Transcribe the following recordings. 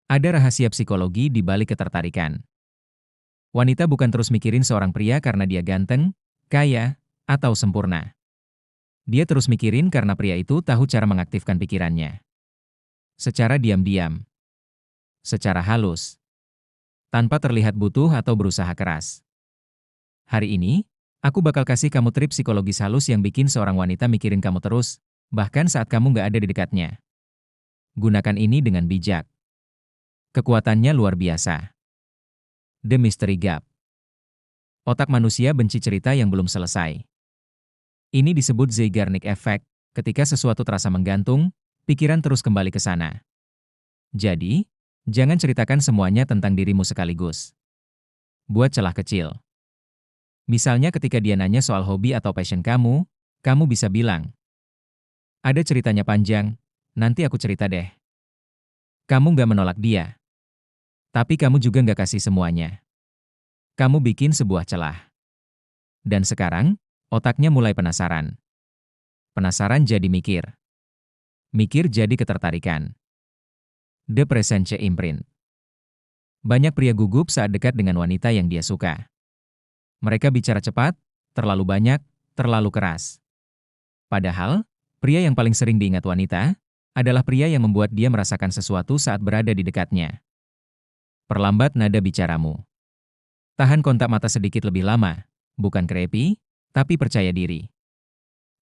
Ada rahasia psikologi di balik ketertarikan. Wanita bukan terus mikirin seorang pria karena dia ganteng, kaya, atau sempurna. Dia terus mikirin karena pria itu tahu cara mengaktifkan pikirannya. Secara diam-diam, secara halus, tanpa terlihat butuh atau berusaha keras. Hari ini, aku bakal kasih kamu trik psikologis halus yang bikin seorang wanita mikirin kamu terus, bahkan saat kamu nggak ada di dekatnya. Gunakan ini dengan bijak. Kekuatannya luar biasa. The Mystery Gap. Otak manusia benci cerita yang belum selesai. Ini disebut Zeigarnik Effect. Ketika sesuatu terasa menggantung, pikiran terus kembali ke sana. Jadi, jangan ceritakan semuanya tentang dirimu sekaligus. Buat celah kecil. Misalnya ketika dia nanya soal hobi atau passion kamu, kamu bisa bilang, ada ceritanya panjang, nanti aku cerita deh. Kamu nggak menolak dia. Tapi kamu juga nggak kasih semuanya. Kamu bikin sebuah celah. Dan sekarang, otaknya mulai penasaran. Penasaran jadi mikir. Mikir jadi ketertarikan. The Presence Imprint. Banyak pria gugup saat dekat dengan wanita yang dia suka. Mereka bicara cepat, terlalu banyak, terlalu keras. Padahal, pria yang paling sering diingat wanita adalah pria yang membuat dia merasakan sesuatu saat berada di dekatnya. Perlambat nada bicaramu. Tahan kontak mata sedikit lebih lama, bukan creepy, tapi percaya diri.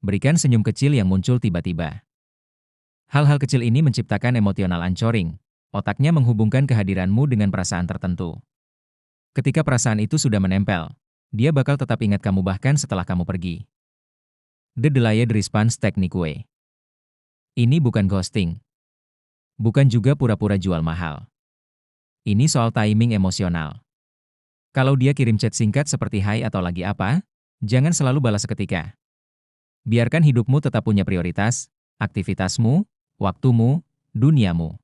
Berikan senyum kecil yang muncul tiba-tiba. Hal-hal kecil ini menciptakan emosional anchoring. Otaknya menghubungkan kehadiranmu dengan perasaan tertentu. Ketika perasaan itu sudah menempel, dia bakal tetap ingat kamu bahkan setelah kamu pergi. The Delayed Response Technique. Ini bukan ghosting. Bukan juga pura-pura jual mahal. Ini soal timing emosional. Kalau dia kirim chat singkat seperti hai atau lagi apa, jangan selalu balas seketika. Biarkan hidupmu tetap punya prioritas, aktivitasmu, waktumu, duniamu.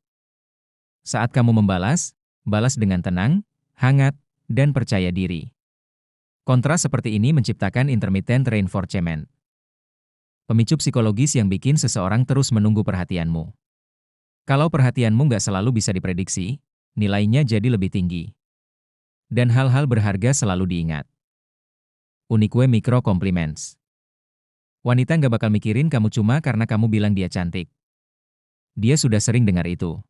Saat kamu membalas, balas dengan tenang, hangat, dan percaya diri. Kontras seperti ini menciptakan intermittent reinforcement. Pemicu psikologis yang bikin seseorang terus menunggu perhatianmu. Kalau perhatianmu nggak selalu bisa diprediksi, nilainya jadi lebih tinggi. Dan hal-hal berharga selalu diingat. Unique micro compliments. Wanita nggak bakal mikirin kamu cuma karena kamu bilang dia cantik. Dia sudah sering dengar itu.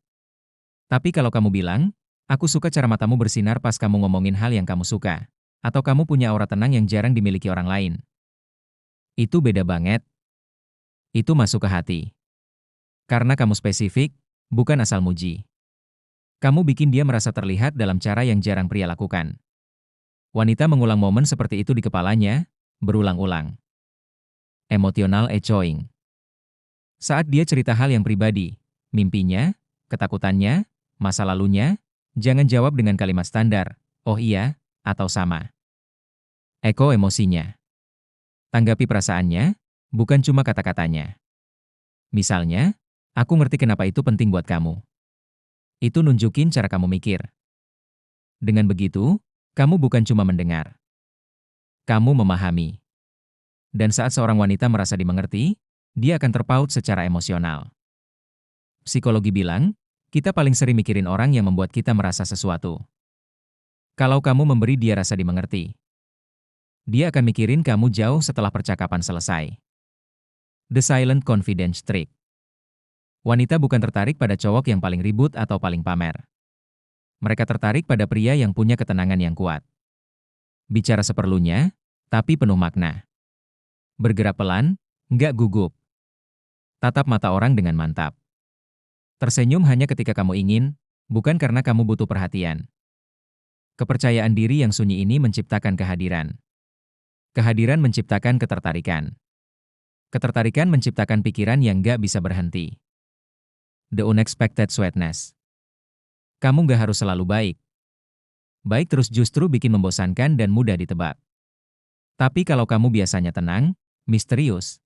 Tapi kalau kamu bilang, aku suka cara matamu bersinar pas kamu ngomongin hal yang kamu suka. Atau kamu punya aura tenang yang jarang dimiliki orang lain. Itu beda banget. Itu masuk ke hati. Karena kamu spesifik, bukan asal muji. Kamu bikin dia merasa terlihat dalam cara yang jarang pria lakukan. Wanita mengulang momen seperti itu di kepalanya, berulang-ulang. Emotional echoing. Saat dia cerita hal yang pribadi, mimpinya, ketakutannya, masa lalunya, jangan jawab dengan kalimat standar, oh iya, atau sama. Eko emosinya. Tanggapi perasaannya, bukan cuma kata-katanya. Misalnya, aku ngerti kenapa itu penting buat kamu. Itu nunjukin cara kamu mikir. Dengan begitu, kamu bukan cuma mendengar. Kamu memahami. Dan saat seorang wanita merasa dimengerti, dia akan terpaut secara emosional. Psikologi bilang, kita paling sering mikirin orang yang membuat kita merasa sesuatu. Kalau kamu memberi dia rasa dimengerti, dia akan mikirin kamu jauh setelah percakapan selesai. The Silent Confidence Trick. Wanita bukan tertarik pada cowok yang paling ribut atau paling pamer. Mereka tertarik pada pria yang punya ketenangan yang kuat. Bicara seperlunya, tapi penuh makna. Bergerak pelan, nggak gugup. Tatap mata orang dengan mantap. Tersenyum hanya ketika kamu ingin, bukan karena kamu butuh perhatian. Kepercayaan diri yang sunyi ini menciptakan kehadiran. Kehadiran menciptakan ketertarikan. Ketertarikan menciptakan pikiran yang nggak bisa berhenti. The unexpected sweetness. Kamu nggak harus selalu baik. Baik terus justru bikin membosankan dan mudah ditebak. Tapi kalau kamu biasanya tenang, misterius,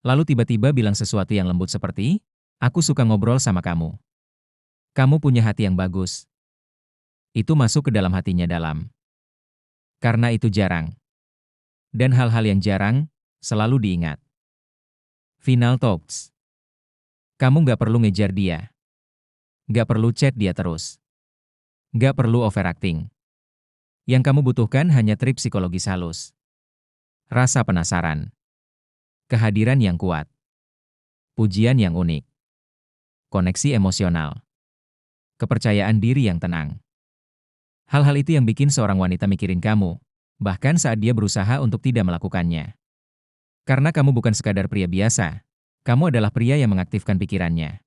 lalu tiba-tiba bilang sesuatu yang lembut seperti, aku suka ngobrol sama kamu. Kamu punya hati yang bagus. Itu masuk ke dalam hatinya dalam. Karena itu jarang. Dan hal-hal yang jarang, selalu diingat. Final thoughts. Kamu nggak perlu ngejar dia. Gak perlu chat dia terus. Gak perlu overacting. Yang kamu butuhkan hanya trik psikologis halus. Rasa penasaran. Kehadiran yang kuat. Pujian yang unik. Koneksi emosional. Kepercayaan diri yang tenang. Hal-hal itu yang bikin seorang wanita mikirin kamu, bahkan saat dia berusaha untuk tidak melakukannya. Karena kamu bukan sekadar pria biasa, kamu adalah pria yang mengaktifkan pikirannya.